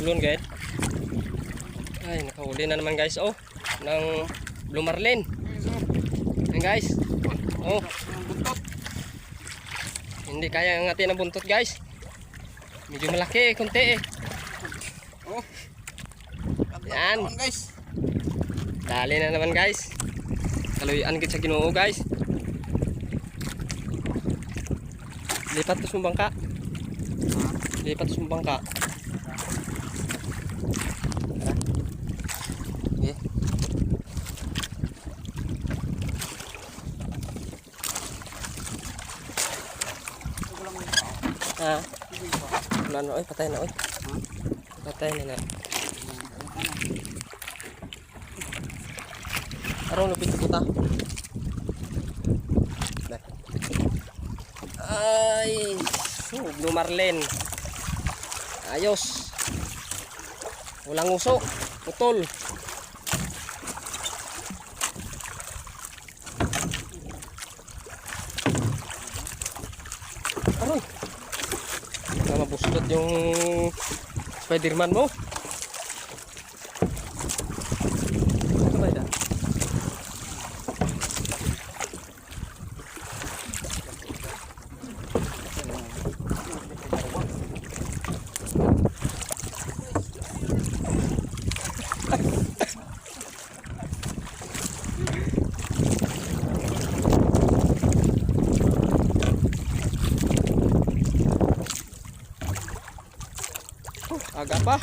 dulon guys. Ay, nakahuli na naman guys. Oh, ng blue marlin. Ayan guys. Oh, hindi kaya ngatin ang buntot guys. Medyo malaki konti eh. Oh. Yan guys. Dali na naman guys. Kaluyan gid sa Ginoo guys. Lipat to sa bangka. Lipat to sa bangka. Okay. Wala na oy, patay na oy. Patay na na. Araw lupit kita. Ay, blue marlin. Ayos. Walang uso, putol. Aroy. Mabustot yung Spiderman mo. Ano ba ito? Agak pa.